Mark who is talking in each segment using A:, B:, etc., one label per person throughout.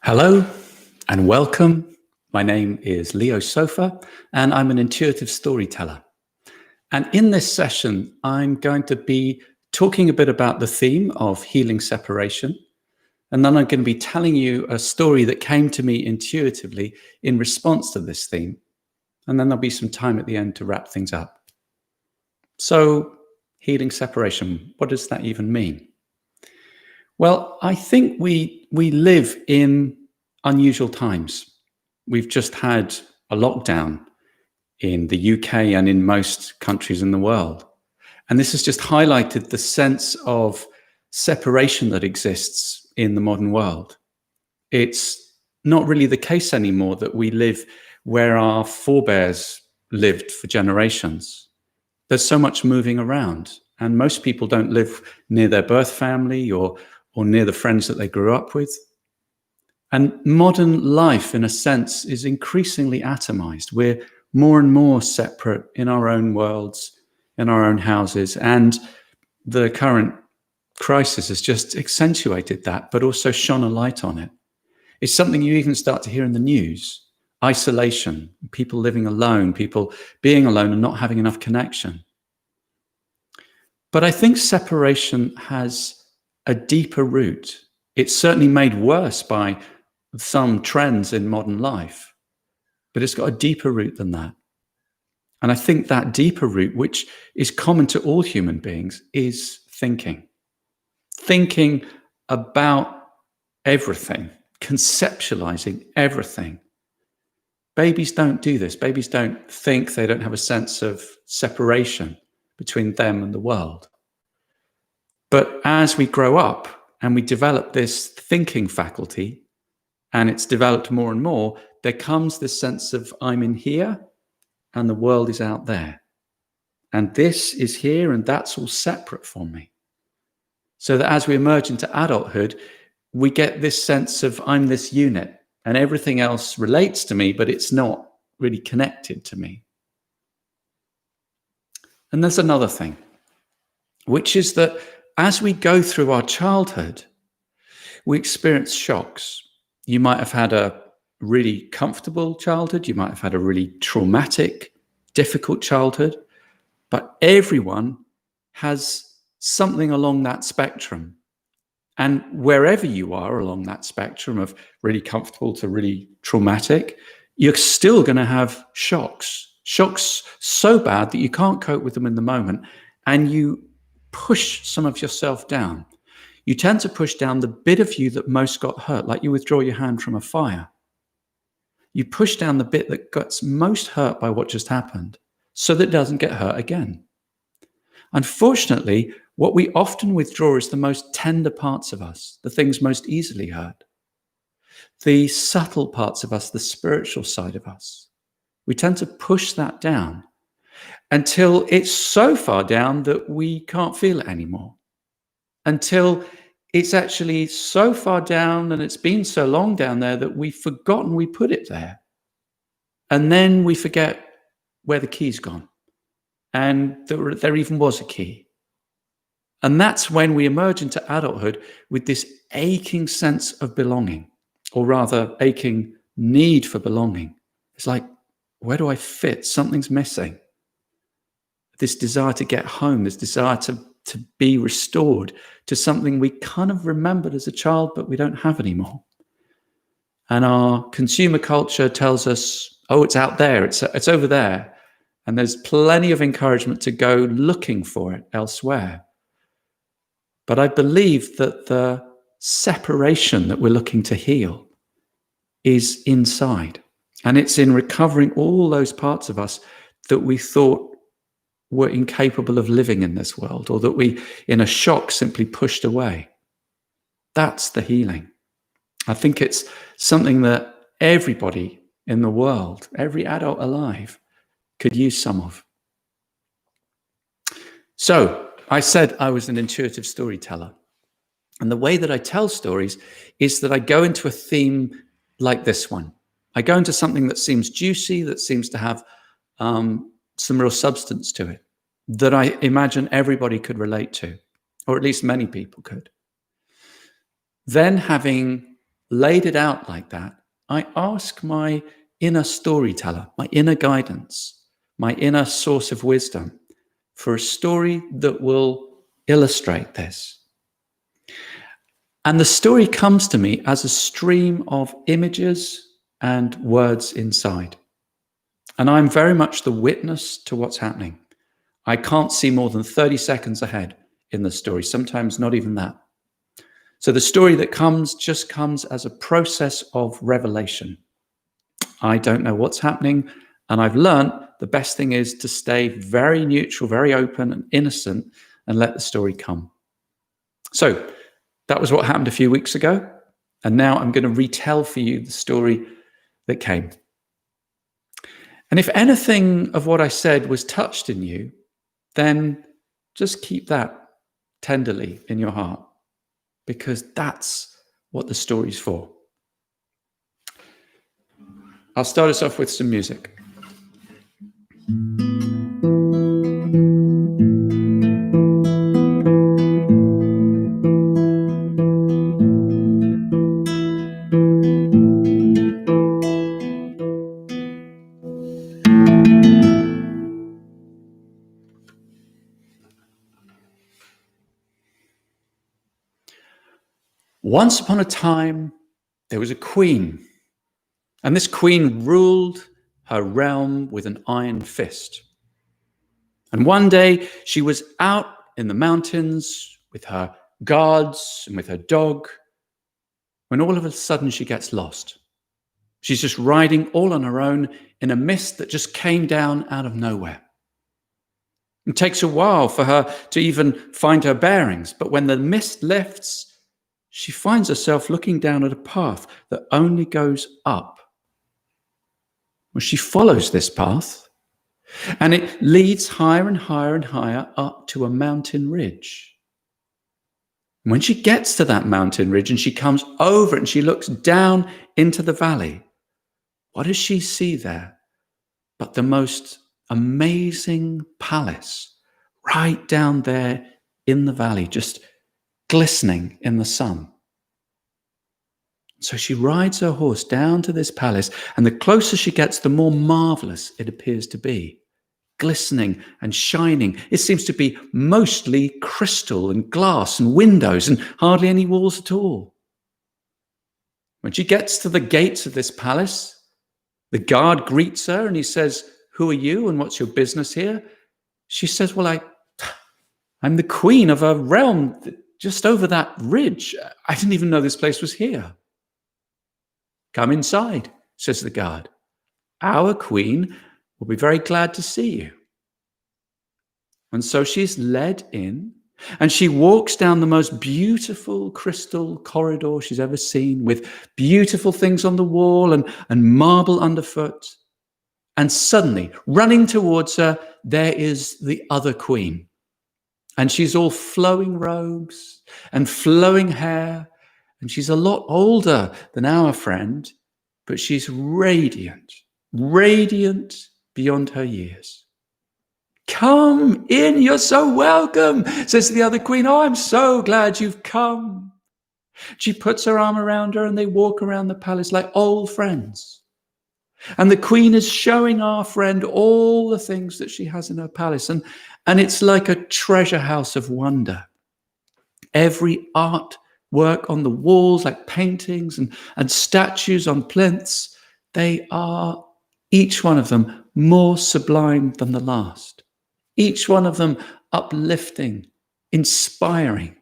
A: Hello and welcome. My name is Leo Sofa and I'm an intuitive storyteller. And in this session, I'm going to be talking a bit about the theme of healing separation. And then I'm going to be telling you a story that came to me intuitively in response to this theme. And then there'll be some time at the end to wrap things up. So, healing separation, what does that even mean? Well, I think we live in unusual times. We've just had a lockdown in the UK and in most countries in the world. And this has just highlighted the sense of separation that exists in the modern world. It's not really the case anymore that we live where our forebears lived for generations. There's so much moving around, and most people don't live near their birth family or near the friends that they grew up with. And modern life, in a sense, is increasingly atomized. We're more and more separate in our own worlds, in our own houses. And the current crisis has just accentuated that, but also shone a light on it. It's something you even start to hear in the news. Isolation, people living alone, people being alone and not having enough connection. But I think separation has a deeper root. It's certainly made worse by some trends in modern life, but it's got a deeper root than that. And I think that deeper root, which is common to all human beings, is thinking. Thinking about everything, conceptualizing everything. Babies don't do this. Babies don't think. They don't have a sense of separation between them and the world. But as we grow up and we develop this thinking faculty, and it's developed more and more, there comes this sense of I'm in here and the world is out there. And this is here and that's all separate from me. So that as we emerge into adulthood, we get this sense of I'm this unit and everything else relates to me, but it's not really connected to me. And there's another thing, which is that as we go through our childhood, we experience shocks. You might have had a really comfortable childhood. You might have had a really traumatic, difficult childhood. But everyone has something along that spectrum. And wherever you are along that spectrum of really comfortable to really traumatic, you're still going to have shocks. Shocks so bad that you can't cope with them in the moment. And you push some of yourself down. You tend to push down the bit of you that most got hurt, like you withdraw your hand from a fire. You push down the bit that gets most hurt by what just happened so that it doesn't get hurt again. Unfortunately, what we often withdraw is the most tender parts of us, the things most easily hurt, the subtle parts of us, the spiritual side of us. We tend to push that down until it's so far down that we can't feel it anymore. Until it's actually so far down and it's been so long down there that we've forgotten we put it there. And then we forget where the key's gone and there even was a key. And that's when we emerge into adulthood with this aching sense of belonging, or rather aching need for belonging. It's like, where do I fit? Something's missing. This desire to get home, this desire to be restored to something we kind of remembered as a child, but we don't have anymore. And our consumer culture tells us, oh, it's out there, it's over there. And there's plenty of encouragement to go looking for it elsewhere. But I believe that the separation that we're looking to heal is inside. And it's in recovering all those parts of us that we thought were incapable of living in this world, or that we, in a shock, simply pushed away. That's the healing. I think it's something that everybody in the world, every adult alive, could use some of. So I said I was an intuitive storyteller. And the way that I tell stories is that I go into a theme like this one. I go into something that seems juicy, that seems to have some real substance to it, that I imagine everybody could relate to, or at least many people could. Then, having laid it out like that, I ask my inner storyteller, my inner guidance, my inner source of wisdom for a story that will illustrate this. And the story comes to me as a stream of images and words inside. And I'm very much the witness to what's happening. I can't see more than 30 seconds ahead in the story, sometimes not even that. So the story that comes just comes as a process of revelation. I don't know what's happening, and I've learned the best thing is to stay very neutral, very open and innocent, and let the story come. So that was what happened a few weeks ago, and now I'm going to retell for you the story that came. And if anything of what I said was touched in you, then just keep that tenderly in your heart, because that's what the story's for. I'll start us off with some music. Once upon a time, there was a queen, and this queen ruled her realm with an iron fist. And one day she was out in the mountains with her guards and with her dog, when all of a sudden she gets lost. She's just riding all on her own in a mist that just came down out of nowhere. It takes a while for her to even find her bearings, but when the mist lifts, she finds herself looking down at a path that only goes up. Well, she follows this path, and it leads higher and higher and higher up to a mountain ridge. And when she gets to that mountain ridge and she comes over it and she looks down into the valley, what does she see there but the most amazing palace right down there in the valley, just glistening in the sun? So she rides her horse down to this palace, and the closer she gets, the more marvelous it appears to be. Glistening and shining. It seems to be mostly crystal and glass and windows and hardly any walls at all. When she gets to the gates of this palace, the guard greets her and he says, "Who are you and what's your business here?" She says, "Well, I'm the queen of a realm just over that ridge. I didn't even know this place was here." "Come inside," says the guard. "Our queen will be very glad to see you." And so she's led in, and she walks down the most beautiful crystal corridor she's ever seen, with beautiful things on the wall and marble underfoot. And suddenly, running towards her, there is the other queen. And she's all flowing robes and flowing hair. And she's a lot older than our friend, but she's radiant, radiant beyond her years. "Come in, you're so welcome," says the other queen. "Oh, I'm so glad you've come." She puts her arm around her and they walk around the palace like old friends. And the queen is showing our friend all the things that she has in her palace. And it's like a treasure house of wonder. Every artwork on the walls, like paintings and statues on plinths, they are, each one of them, more sublime than the last. Each one of them uplifting, inspiring.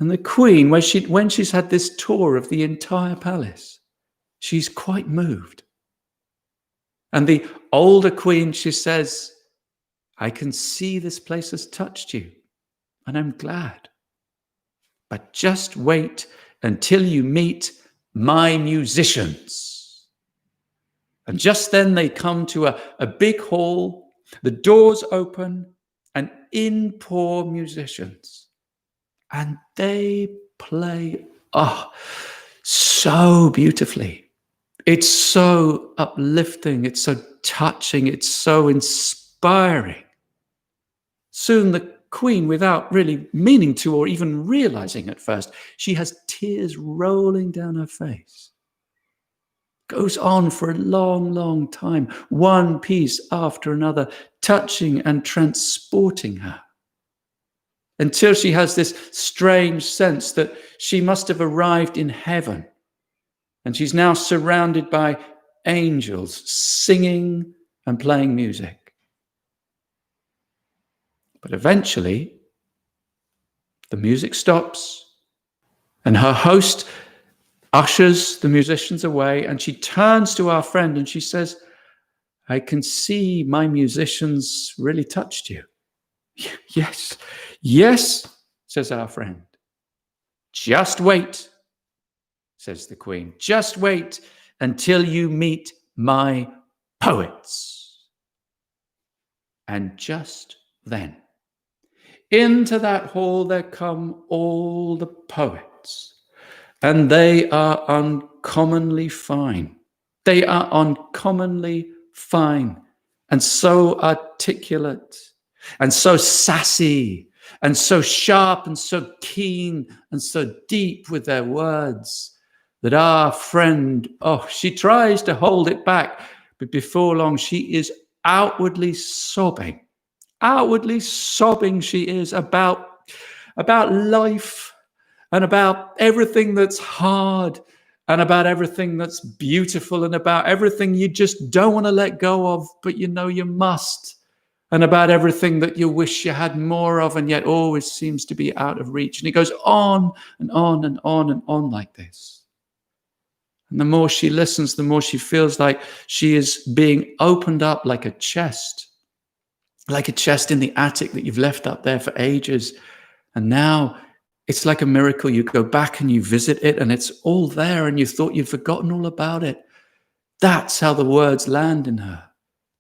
A: And the queen, when she's had this tour of the entire palace, she's quite moved. And the older queen, she says, "I can see this place has touched you, and I'm glad. But just wait until you meet my musicians." And just then they come to a big hall. The doors open, and in pour musicians. And they play, so beautifully. It's so uplifting. It's so touching. It's so inspiring. Soon the Queen, without really meaning to or even realizing at first, she has tears rolling down her face. Goes on for a long, long time, one piece after another, touching and transporting her, until she has this strange sense that she must have arrived in heaven, and she's now surrounded by angels singing and playing music. But eventually, the music stops, and her host ushers the musicians away, and she turns to our friend and she says, I can see my musicians really touched you. Yes, says our friend. Just wait, says the Queen. Just wait until you meet my poets. And just then, into that hall there come all the poets. And they are uncommonly fine. They are uncommonly fine and so articulate and so sassy and so sharp and so keen and so deep with their words that our friend, she tries to hold it back, but before long she is outwardly sobbing she is about life, and about everything that's hard, and about everything that's beautiful, and about everything you just don't want to let go of, but you know you must, and about everything that you wish you had more of and yet always seems to be out of reach. And he goes on and on and on and on like this. And the more she listens, the more she feels like she is being opened up like a chest in the attic that you've left up there for ages. And now it's like a miracle. You go back and you visit it and it's all there and you thought you'd forgotten all about it. That's how the words land in her.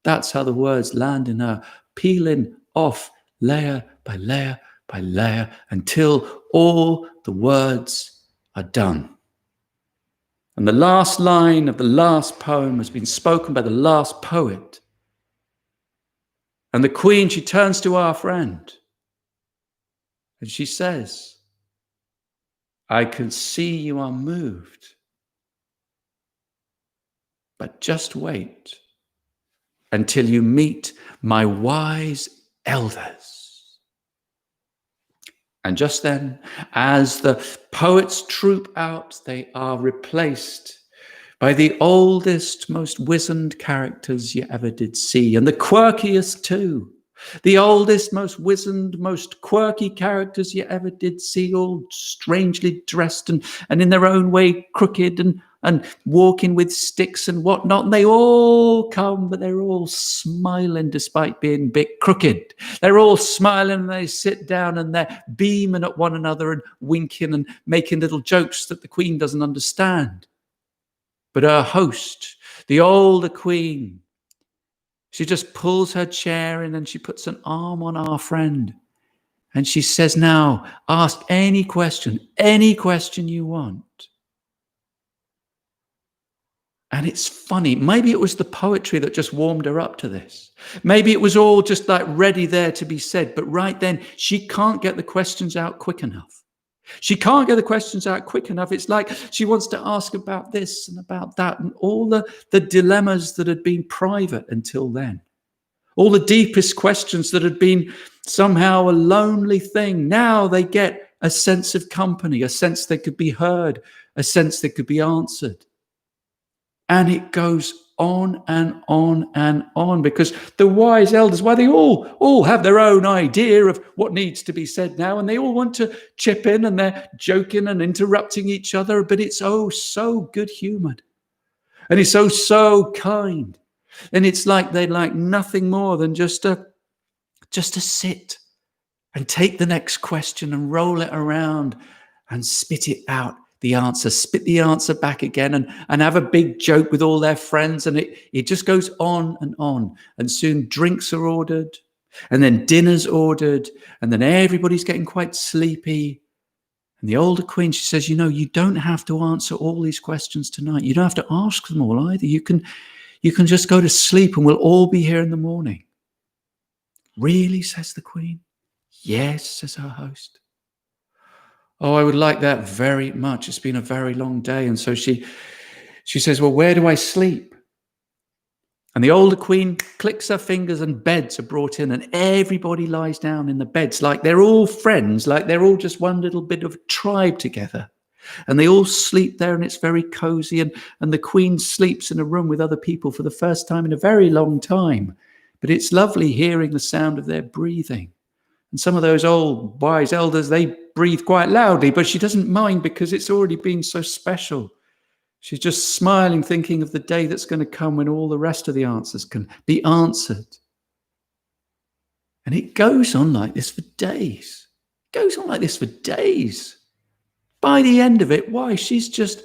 A: That's how the words land in her, peeling off layer by layer by layer until all the words are done. And the last line of the last poem has been spoken by the last poet. And the Queen, she turns to our friend and she says, I can see you are moved, but just wait until you meet my wise elders. And just then, as the poets troop out, they are replaced by the oldest, most wizened characters you ever did see, and the quirkiest too. The oldest, most wizened, most quirky characters you ever did see, all strangely dressed and in their own way crooked and walking with sticks and whatnot. And they all come, but they're all smiling despite being a bit crooked. They're all smiling and they sit down and they're beaming at one another and winking and making little jokes that the Queen doesn't understand. But her host, the older Queen, she just pulls her chair in and she puts an arm on our friend. And she says, now, ask any question you want. And it's funny. Maybe it was the poetry that just warmed her up to this. Maybe it was all just like ready there to be said. But right then, she can't get the questions out quick enough. She can't get the questions out quick enough. It's like she wants to ask about this and about that and all the dilemmas that had been private until then. All the deepest questions that had been somehow a lonely thing. Now they get a sense of company, a sense they could be heard, a sense they could be answered. And it goes on and on and on, because the wise elders, they all have their own idea of what needs to be said now, and they all want to chip in, and they're joking and interrupting each other, but it's so good-humored, and it's so kind, and it's like they like nothing more than just to sit and take the next question and roll it around and spit it out. Spit the answer back again and have a big joke with all their friends. And it just goes on. And soon drinks are ordered, and then dinner's ordered, and then everybody's getting quite sleepy. And the older Queen, she says, you don't have to answer all these questions tonight. You don't have to ask them all either. You can just go to sleep and we'll all be here in the morning. Really, says the Queen. Yes, says her host. Oh, I would like that very much. It's been a very long day. And so she says, well, where do I sleep? And the older queen clicks her fingers and beds are brought in and everybody lies down in the beds like they're all friends, like they're all just one little bit of tribe together. And they all sleep there and it's very cozy. And the queen sleeps in a room with other people for the first time in a very long time. But it's lovely hearing the sound of their breathing. And some of those old wise elders, they breathe quite loudly, but she doesn't mind because it's already been so special. She's just smiling, thinking of the day that's going to come when all the rest of the answers can be answered. And it goes on like this for days. It goes on like this for days. By the end of it, why? She's just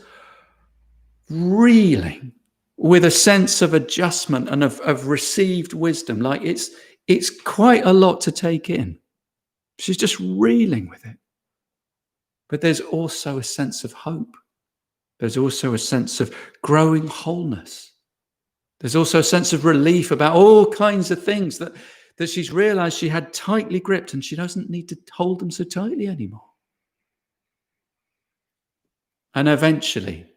A: reeling with a sense of adjustment and of received wisdom. Like it's quite a lot to take in. She's just reeling with it. But there's also a sense of hope. There's also a sense of growing wholeness. There's also a sense of relief about all kinds of things that she's realized she had tightly gripped and she doesn't need to hold them so tightly anymore. And eventually,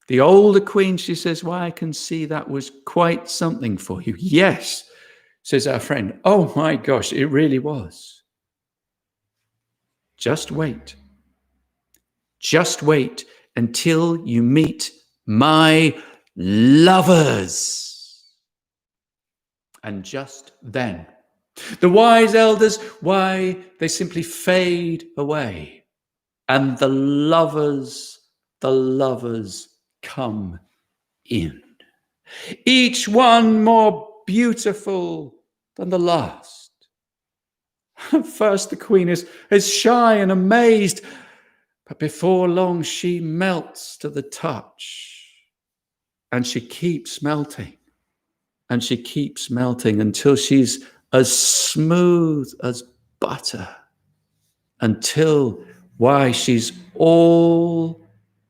A: the older queen, she says, why, I can see that was quite something for you. Yes, says our friend. Oh my gosh, it really was. Just wait. Just wait until you meet my lovers. And just then, the wise elders, why, they simply fade away. And the lovers come in. Each one more beautiful than the last. At first the queen is shy and amazed, but before long she melts to the touch. And she keeps melting. And she keeps melting until she's as smooth as butter. Until, why, she's all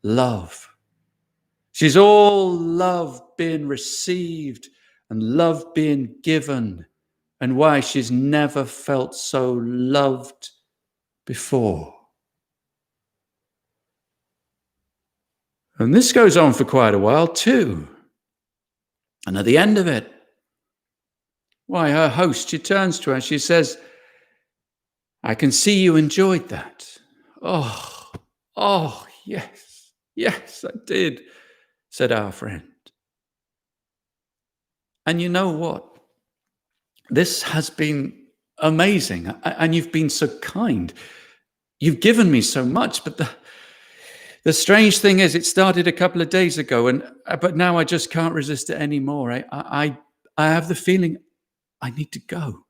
A: love. She's all love being received and love being given. And why, she's never felt so loved before. And this goes on for quite a while too. And at the end of it, why, her host, she turns to her, she says, I can see you enjoyed that. Oh, yes, I did, said our friend. And you know what? This has been amazing. And you've been so kind. You've given me so much. But the strange thing is, it started a couple of days ago, but now I just can't resist it anymore. I have the feeling I need to go.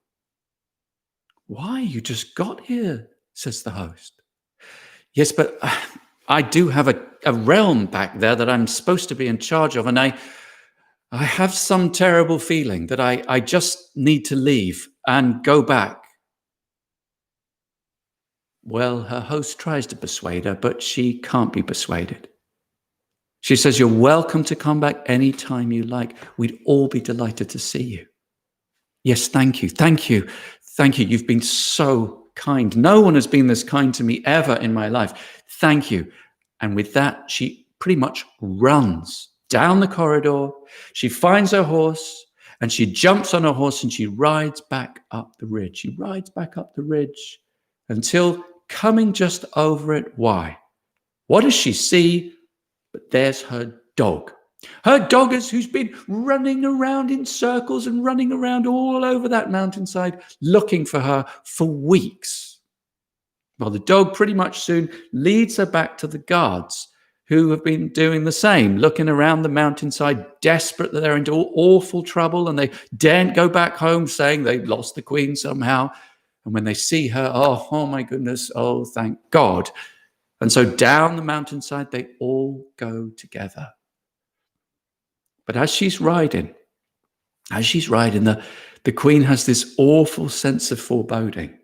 A: Why? You just got here, says the host. Yes, but I do have a realm back there that I'm supposed to be in charge of, and I have some terrible feeling that I just need to leave and go back. Well, her host tries to persuade her, but she can't be persuaded. She says, you're welcome to come back anytime you like. We'd all be delighted to see you. Yes, thank you. You've been so kind. No one has been this kind to me ever in my life. Thank you. And with that, she pretty much runs down the corridor. She finds her horse and she jumps on her horse and she rides back up the ridge. She rides back up the ridge until coming just over it. Why? What does she see? But there's her dog. Her dog who's been running around in circles and running around all over that mountainside looking for her for weeks. Well, the dog pretty much soon leads her back to the guards who have been doing the same, looking around the mountainside, desperate that they're into awful trouble and they daren't go back home saying they lost the queen somehow. And when they see her, oh my goodness, oh, thank God. And so down the mountainside, they all go together. But as she's riding, the queen has this awful sense of foreboding.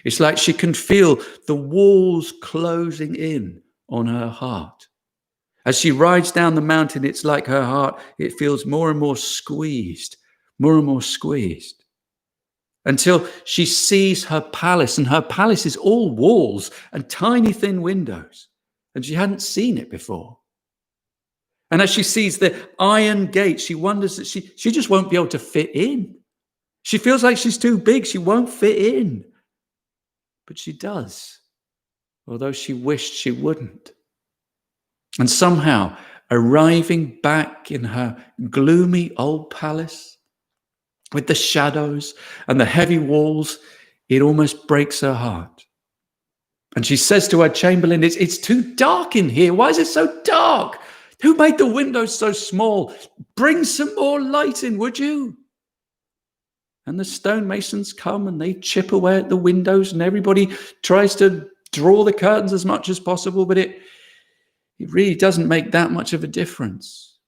A: It's like she can feel the walls closing in on her heart. As she rides down the mountain, it's like her heart, it feels more and more squeezed, more and more squeezed. until she sees her palace, and her palace is all walls and tiny thin windows, and she hadn't seen it before. And as she sees the iron gate, she wonders that she just won't be able to fit in. She feels like she's too big, she won't fit in. But she does, although she wished she wouldn't. And somehow, arriving back in her gloomy old palace, with the shadows and the heavy walls, it almost breaks her heart. And she says to her chamberlain, it's too dark in here. Why is it so dark? Who made the windows so small? Bring some more light in, would you? And the stonemasons come and they chip away at the windows, and everybody tries to draw the curtains as much as possible, but it really doesn't make that much of a difference.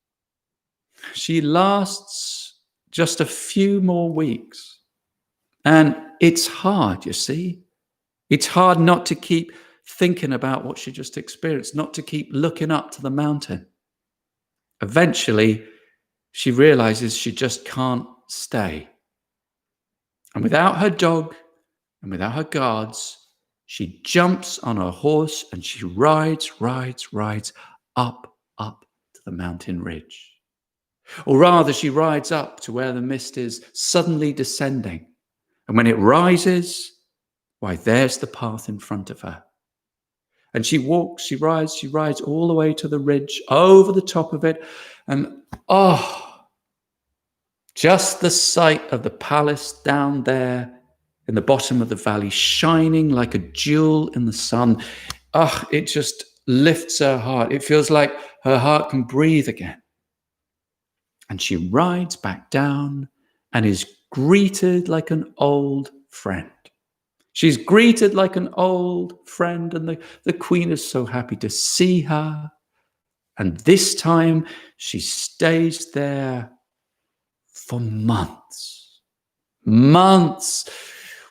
A: She lasts just a few more weeks. And it's hard, you see. It's hard not to keep thinking about what she just experienced, not to keep looking up to the mountain. Eventually, she realizes she just can't stay. And without her dog and without her guards, she jumps on her horse and she rides up to the mountain ridge. Or rather, she rides up to where the mist is suddenly descending. And when it rises, why, there's the path in front of her. And she walks, she rides all the way to the ridge, over the top of it. And just the sight of the palace down there in the bottom of the valley, shining like a jewel in the sun. It just lifts her heart. It feels like her heart can breathe again. And she rides back down and is greeted like an old friend. She's greeted like an old friend, and the queen is so happy to see her. And this time she stays there for months,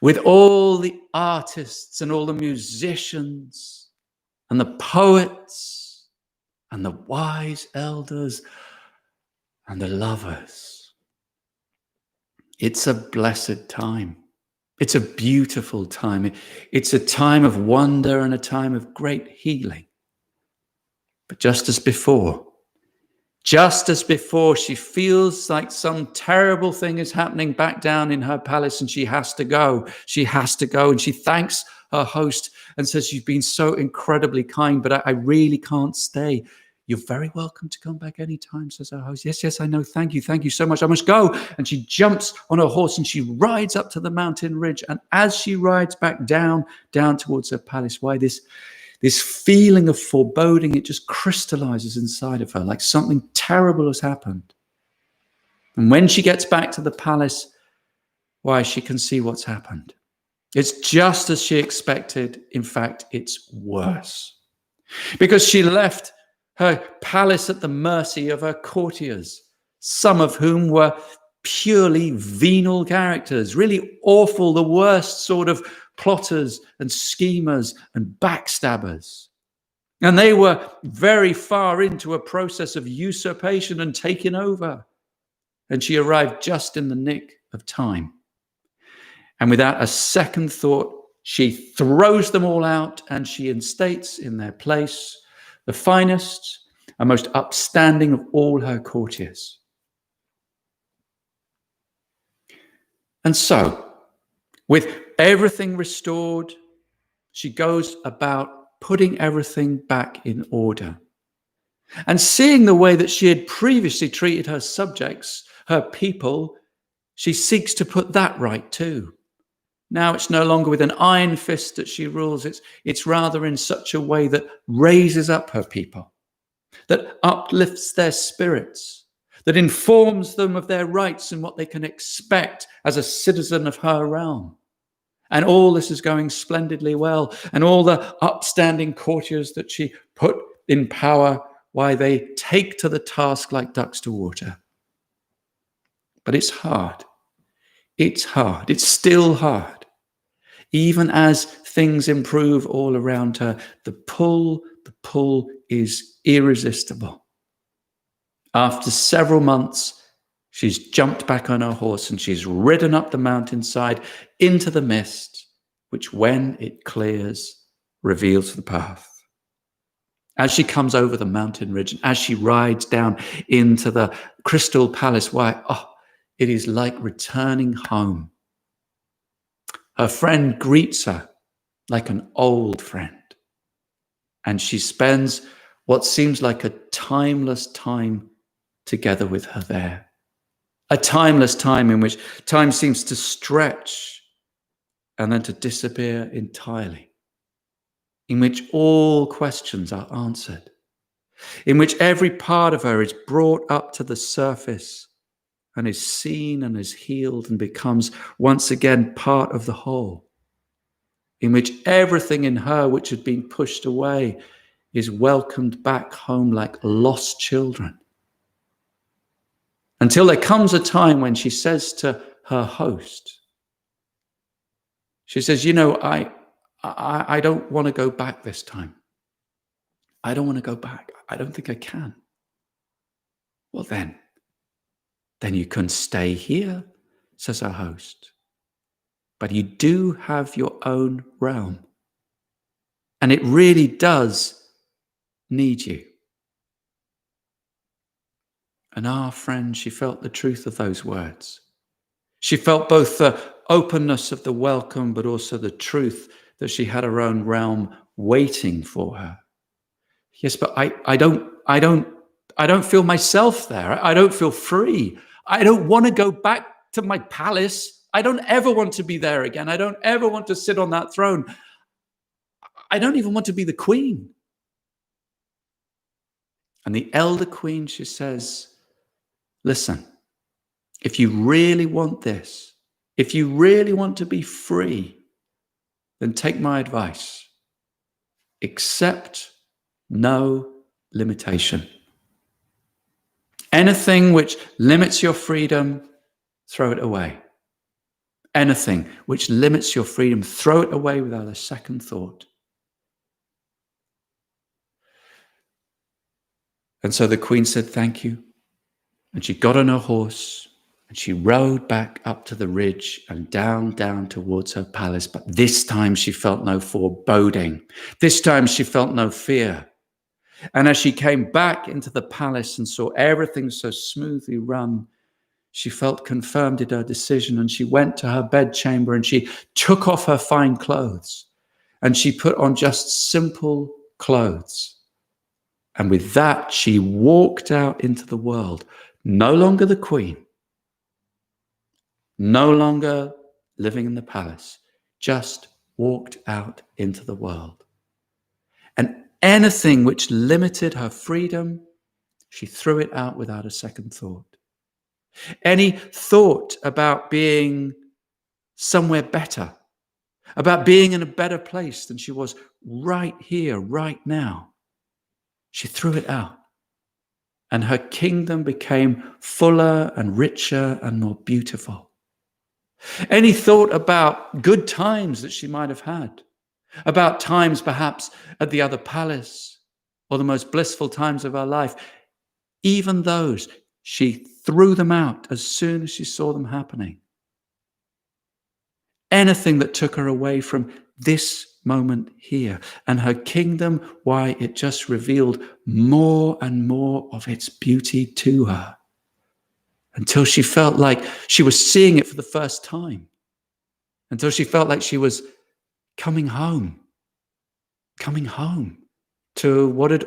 A: with all the artists and all the musicians and the poets and the wise elders and the lovers. It's a blessed time. It's a beautiful time. It's a time of wonder and a time of great healing. But just as before, she feels like some terrible thing is happening back down in her palace, and she has to go. And she thanks her host and says, "You've been so incredibly kind, but I really can't stay." "You're very welcome to come back anytime," says her host. Yes, I know. Thank you so much. I must go. And she jumps on her horse and she rides up to the mountain ridge. And as she rides back down towards her palace, why, this feeling of foreboding, it just crystallizes inside of her like something terrible has happened. And when she gets back to the palace, why, she can see what's happened. It's just as she expected. In fact, it's worse. Because she left her palace at the mercy of her courtiers, some of whom were purely venal characters, really awful, the worst sort of plotters and schemers and backstabbers. And they were very far into a process of usurpation and taking over. And she arrived just in the nick of time. And without a second thought, she throws them all out and she instates in their place the finest and most upstanding of all her courtiers. And so, with everything restored, she goes about putting everything back in order. And seeing the way that she had previously treated her subjects, her people, she seeks to put that right too. Now it's no longer with an iron fist that she rules, it's rather in such a way that raises up her people, that uplifts their spirits, that informs them of their rights and what they can expect as a citizen of her realm. And all this is going splendidly well. And all the upstanding courtiers that she put in power, why, they take to the task like ducks to water. But it's hard. It's hard. It's still hard. Even as things improve all around her, the pull is irresistible. After several months, She's jumped back on her horse and she's ridden up the mountainside into the mist, which when it clears, reveals the path. As she comes over the mountain ridge and as she rides down into the crystal palace, it is like returning home. Her friend greets her like an old friend, and she spends what seems like a timeless time together with her there. A timeless time in which time seems to stretch and then to disappear entirely, in which all questions are answered, in which every part of her is brought up to the surface and is seen and is healed and becomes once again part of the whole, in which everything in her which had been pushed away is welcomed back home like lost children. Until there comes a time when she says to her host, she says, I don't want to go back this time. I don't want to go back. I don't think I can. Well, then you can stay here, says her host. But you do have your own realm. And it really does need you. And our friend, she felt the truth of those words. She felt both the openness of the welcome, but also the truth that she had her own realm waiting for her. Yes, but I don't feel myself there. I don't feel free. I don't want to go back to my palace. I don't ever want to be there again. I don't ever want to sit on that throne. I don't even want to be the queen. And the elder queen, she says, listen, if you really want this, if you really want to be free, then take my advice. Accept no limitation. Anything which limits your freedom, throw it away. Anything which limits your freedom, throw it away without a second thought. And so the queen said, thank you. And she got on her horse and she rode back up to the ridge and down towards her palace. But this time she felt no foreboding. This time she felt no fear. And as she came back into the palace and saw everything so smoothly run, she felt confirmed in her decision, and she went to her bedchamber and she took off her fine clothes and she put on just simple clothes. And with that, she walked out into the world, no longer the queen, no longer living in the palace, just walked out into the world. And anything which limited her freedom, she threw it out without a second thought. Any thought about being somewhere better, about being in a better place than she was right here, right now, she threw it out. And her kingdom became fuller and richer and more beautiful. Any thought about good times that she might have had, about times perhaps at the other palace or the most blissful times of her life, even those, she threw them out as soon as she saw them happening. Anything that took her away from this moment here, and her kingdom, why, it just revealed more and more of its beauty to her until she felt like she was seeing it for the first time, until she felt like she was coming home to what had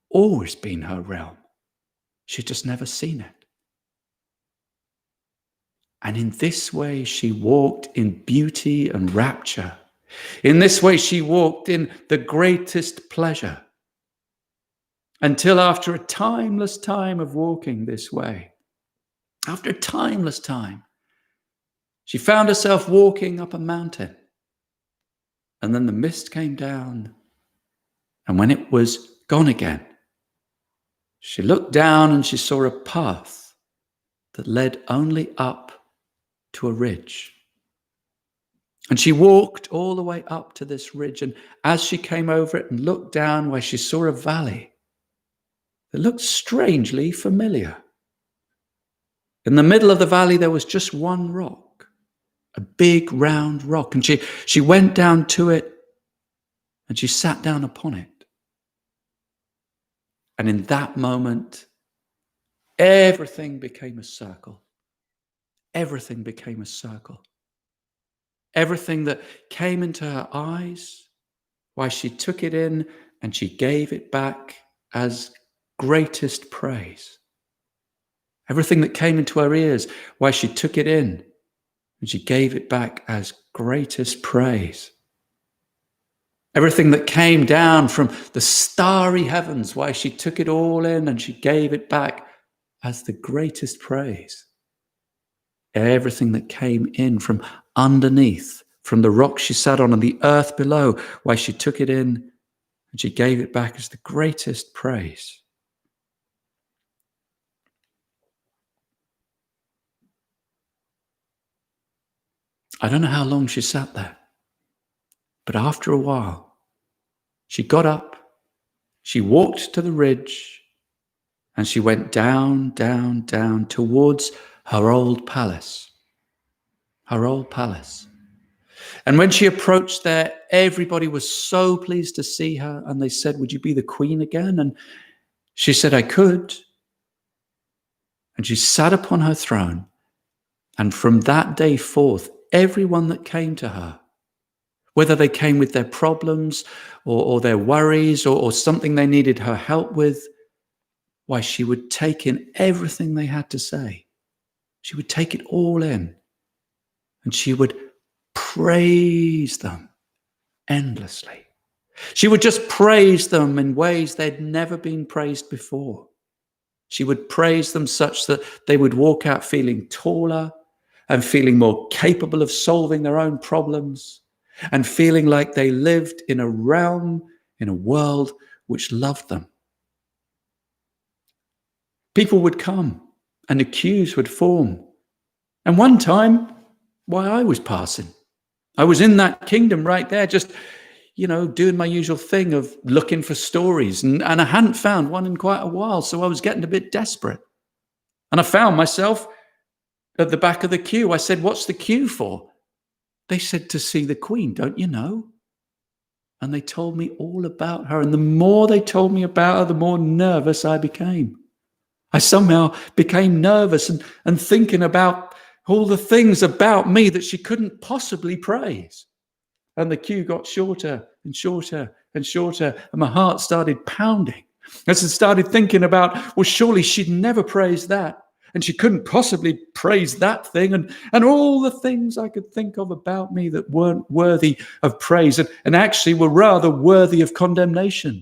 A: always been her realm. She'd just never seen it. And in this way, she walked in beauty and rapture. In this way, she walked in the greatest pleasure. Until after a timeless time of walking this way, after a timeless time, she found herself walking up a mountain. And then the mist came down. And when it was gone again, she looked down and she saw a path that led only up to a ridge. And she walked all the way up to this ridge. And as she came over it and looked down, where she saw a valley that looked strangely familiar. In the middle of the valley, there was just one rock, a big round rock. And she went down to it and she sat down upon it. And in that moment, everything became a circle. Everything became a circle. Everything that came into her eyes, why, she took it in and she gave it back as greatest praise. Everything that came into her ears, why, she took it in and she gave it back as greatest praise. Everything that came down from the starry heavens, why, she took it all in and she gave it back as the greatest praise. Everything that came in from underneath, from the rock she sat on and the earth below, why, she took it in and she gave it back as the greatest praise. I don't know how long she sat there, but after a while, she got up, she walked to the ridge, and she went down, down, down towards her old palace. Her old palace. And when she approached there, everybody was so pleased to see her. And they said, "Would you be the queen again?" And she said, "I could." And she sat upon her throne. And from that day forth, everyone that came to her, whether they came with their problems or their worries or something they needed her help with, why, she would take in everything they had to say. She would take it all in. And she would praise them endlessly. She would just praise them in ways they'd never been praised before. She would praise them such that they would walk out feeling taller and feeling more capable of solving their own problems and feeling like they lived in a realm, in a world which loved them. People would come and the queues would form. And one time, why, I was passing. I was in that kingdom right there, just, doing my usual thing of looking for stories. And I hadn't found one in quite a while, so I was getting a bit desperate. And I found myself at the back of the queue. I said, "What's the queue for?" They said, "To see the Queen, don't you know?" And they told me all about her. And the more they told me about her, the more nervous I became. I somehow became nervous and thinking about all the things about me that she couldn't possibly praise. And the queue got shorter and shorter and shorter, and my heart started pounding as I started thinking about, well, surely she'd never praise that, and she couldn't possibly praise that thing, and all the things I could think of about me that weren't worthy of praise and actually were rather worthy of condemnation.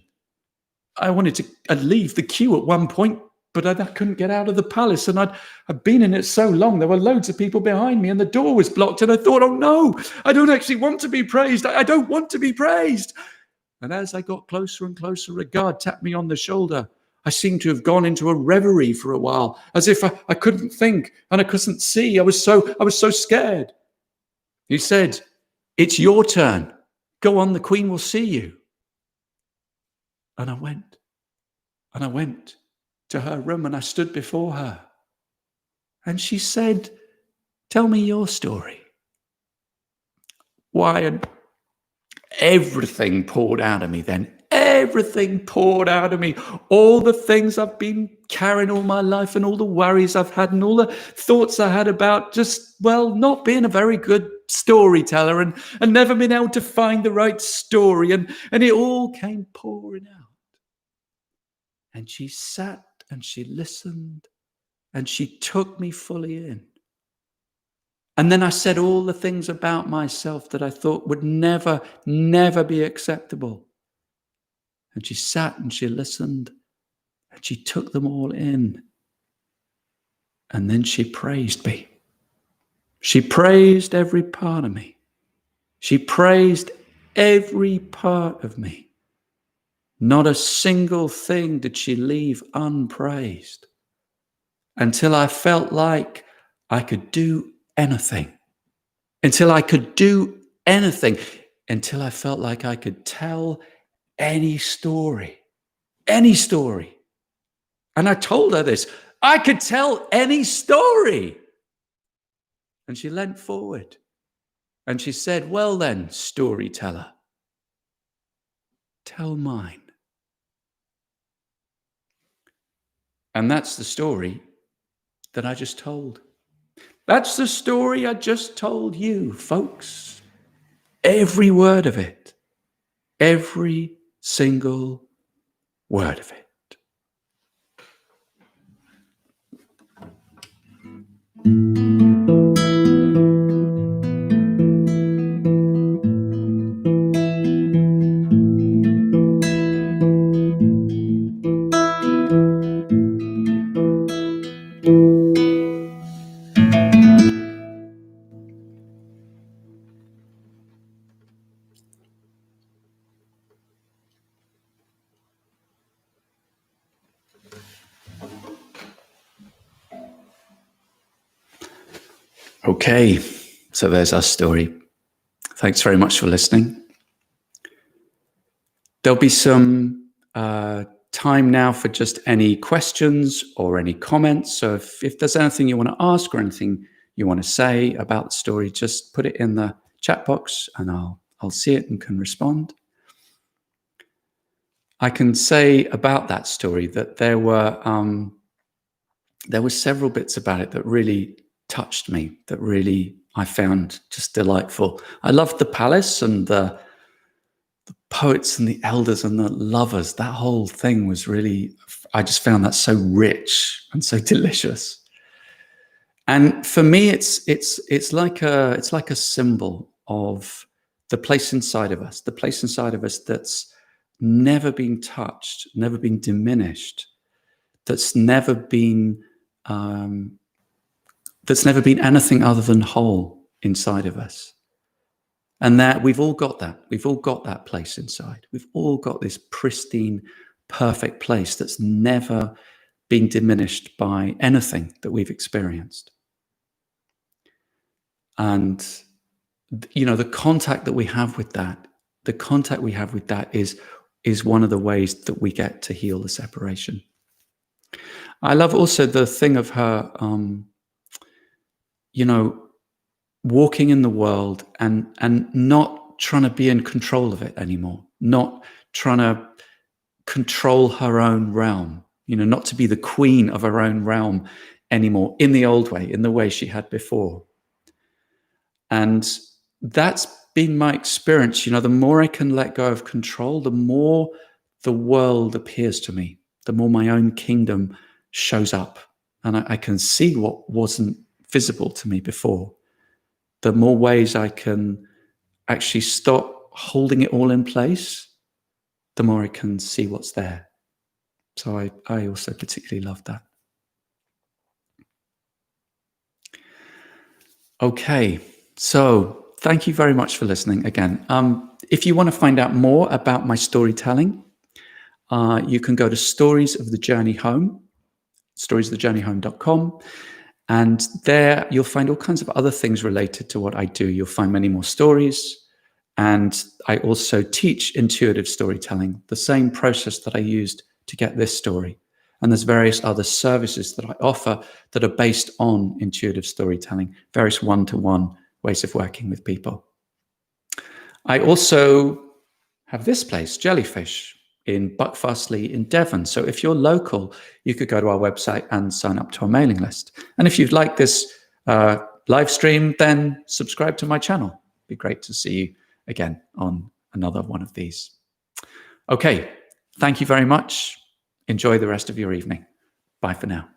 A: I wanted to leave the queue at one point, but I couldn't get out of the palace, and I'd been in it so long. There were loads of people behind me, and the door was blocked, and I thought, oh no, I don't actually want to be praised. I don't want to be praised. And as I got closer and closer, a guard tapped me on the shoulder. I seemed to have gone into a reverie for a while, as if I couldn't think and I couldn't see. I was so scared. He said, "It's your turn. Go on, the Queen will see you." And I went to her room and I stood before her. And she said, "Tell me your story." Why, and everything poured out of me then. Everything poured out of me. All the things I've been carrying all my life and all the worries I've had and all the thoughts I had about just, not being a very good storyteller and never been able to find the right story. And it all came pouring out. And she sat and she listened and she took me fully in. And then I said all the things about myself that I thought would never, never be acceptable. And she sat and she listened and she took them all in. And then she praised me. She praised every part of me. She praised every part of me. Not a single thing did she leave unpraised, until I felt like I could do anything. Until I could do anything. Until I felt like I could tell any story. Any story. And I told her this. I could tell any story. And she leant forward and she said, well then, storyteller, tell mine. And that's the story that I just told. That's the story I just told you, folks. Every word of it. Every single word of it. Okay, so there's our story. Thanks very much for listening. There'll be some time now for just any questions or any comments. So if there's anything you want to ask or anything you want to say about the story, just put it in the chat box and I'll see it and can respond. I can say about that story that there were several bits about it that really touched me, that really I found just delightful. I loved the palace and the poets and the elders and the lovers. That whole thing was really, I just found that so rich and so delicious. And for me, it's like a symbol of the place inside of us, that's never been touched, never been diminished, that's never been anything other than whole inside of us. And that we've all got that. We've all got that place inside. We've all got this pristine, perfect place that's never been diminished by anything that we've experienced. And, you know, the contact we have with that is one of the ways that we get to heal the separation. I love also the thing of her, walking in the world and not trying to be in control of it anymore, not trying to control her own realm, not to be the queen of her own realm anymore in the old way, in the way she had before. And that's been my experience. The more I can let go of control, the more the world appears to me, the more my own kingdom shows up. And I can see what wasn't visible to me before. The more ways I can actually stop holding it all in place, the more I can see what's there. So I also particularly love that. Okay, so thank you very much for listening again. If you want to find out more about my storytelling, you can go to Stories of the Journey Home, storiesofthejourneyhome.com. And there you'll find all kinds of other things related to what I do. You'll find many more stories. And I also teach intuitive storytelling, the same process that I used to get this story. And there's various other services that I offer that are based on intuitive storytelling, various one-to-one ways of working with people. I also have this place, Jellyfish, in Buckfastleigh in Devon. So if you're local, you could go to our website and sign up to our mailing list. And if you'd like this live stream, then subscribe to my channel. It'd be great to see you again on another one of these. Okay, thank you very much. Enjoy the rest of your evening. Bye for now.